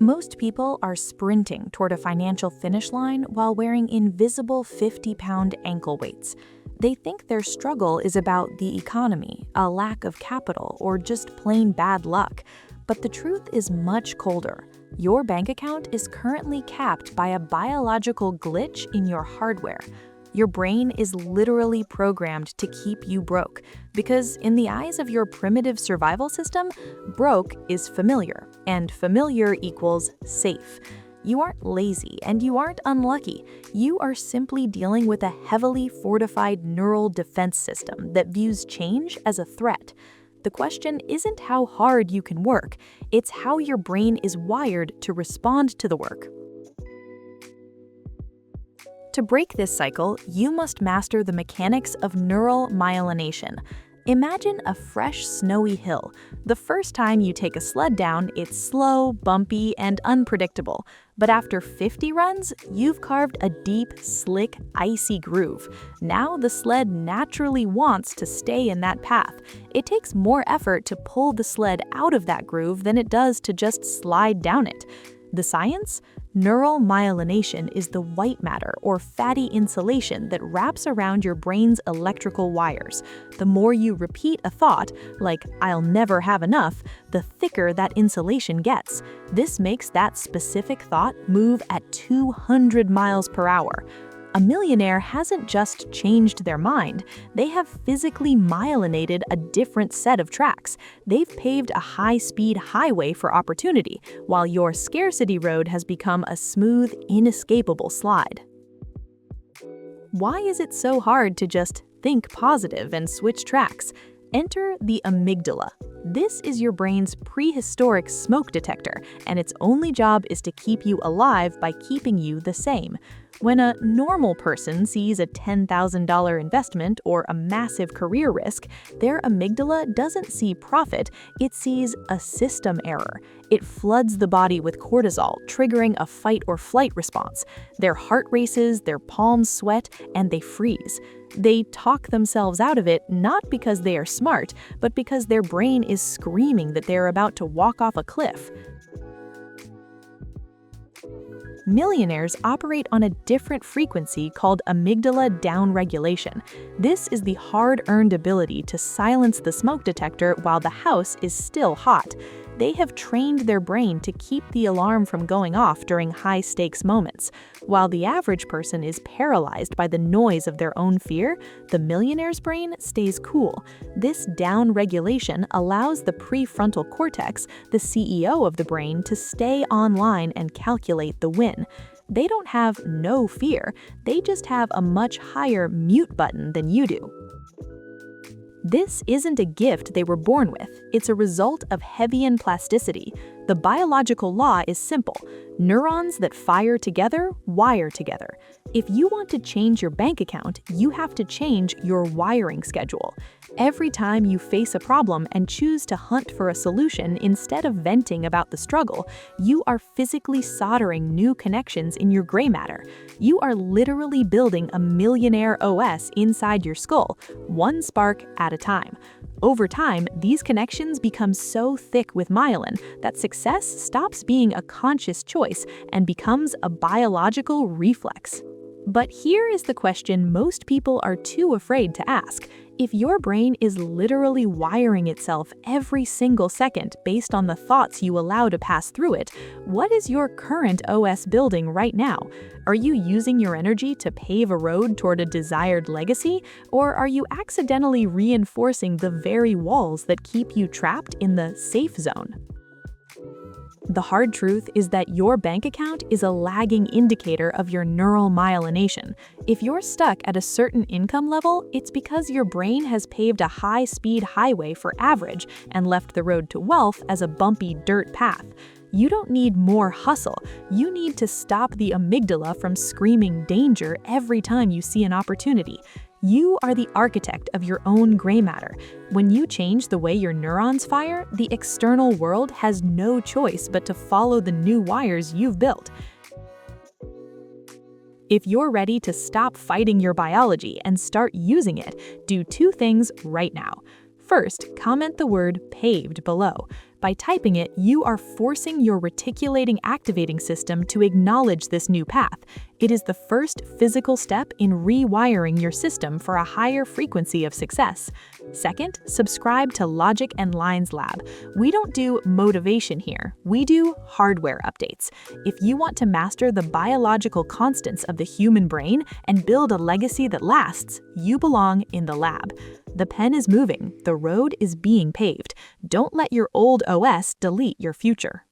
Most people are sprinting toward a financial finish line while wearing invisible 50-pound ankle weights. They think their struggle is about the economy, a lack of capital, or just plain bad luck. But the truth is much colder. Your bank account is currently capped by a biological glitch in your hardware. Your brain is literally programmed to keep you broke, because in the eyes of your primitive survival system, broke is familiar, and familiar equals safe. You aren't lazy and you aren't unlucky. You are simply dealing with a heavily fortified neural defense system that views change as a threat. The question isn't how hard you can work, it's how your brain is wired to respond to the work. To break this cycle, you must master the mechanics of neural myelination. Imagine a fresh, snowy hill. The first time you take a sled down, it's slow, bumpy, and unpredictable. But after 50 runs, you've carved a deep, slick, icy groove. Now the sled naturally wants to stay in that path. It takes more effort to pull the sled out of that groove than it does to just slide down it. The science? Neural myelination is the white matter or fatty insulation that wraps around your brain's electrical wires. The more you repeat a thought, like "I'll never have enough," the thicker that insulation gets. This makes that specific thought move at 200 miles per hour. A millionaire hasn't just changed their mind, they have physically myelinated a different set of tracks. They've paved a high-speed highway for opportunity, while your scarcity road has become a smooth, inescapable slide. Why is it so hard to just think positive and switch tracks? Enter the amygdala. This is your brain's prehistoric smoke detector, and its only job is to keep you alive by keeping you the same. When a normal person sees a $10,000 investment or a massive career risk, their amygdala doesn't see profit, it sees a system error. It floods the body with cortisol, triggering a fight or flight response. Their heart races, their palms sweat, and they freeze. They talk themselves out of it not because they are smart, but because their brain is screaming that they're about to walk off a cliff. Millionaires operate on a different frequency called Amygdala Down-Regulation. This is the hard-earned ability to silence the smoke detector while the house is still hot. They have trained their brain to keep the alarm from going off during high-stakes moments. While the average person is paralyzed by the noise of their own fear, the millionaire's brain stays cool. This down-regulation allows the prefrontal cortex, the CEO of the brain, to stay online and calculate the win. They don't have no fear, they just have a much higher mute button than you do. This isn't a gift they were born with, it's a result of Hebbian plasticity. The biological law is simple. Neurons that fire together, wire together. If you want to change your bank account, you have to change your wiring schedule. Every time you face a problem and choose to hunt for a solution instead of venting about the struggle, you are physically soldering new connections in your gray matter. You are literally building a millionaire OS inside your skull, one spark at a time. Over time, these connections become so thick with myelin that success stops being a conscious choice and becomes a biological reflex. But here is the question most people are too afraid to ask. If your brain is literally wiring itself every single second based on the thoughts you allow to pass through it, what is your current OS building right now? Are you using your energy to pave a road toward a desired legacy, or are you accidentally reinforcing the very walls that keep you trapped in the safe zone? The hard truth is that your bank account is a lagging indicator of your neural myelination. If you're stuck at a certain income level, it's because your brain has paved a high-speed highway for average and left the road to wealth as a bumpy dirt path. You don't need more hustle. You need to stop the amygdala from screaming danger every time you see an opportunity. You are the architect of your own gray matter. When you change the way your neurons fire, the external world has no choice but to follow the new wires you've built. If you're ready to stop fighting your biology and start using it, do two things right now. First, comment the word paved below. By typing it, you are forcing your reticulating activating system to acknowledge this new path. It is the first physical step in rewiring your system for a higher frequency of success. Second, subscribe to Logic and Lines Lab. We don't do motivation here, we do hardware updates. If you want to master the biological constants of the human brain and build a legacy that lasts, you belong in the lab. The pen is moving, the road is being paved. Don't let your old OS delete your future.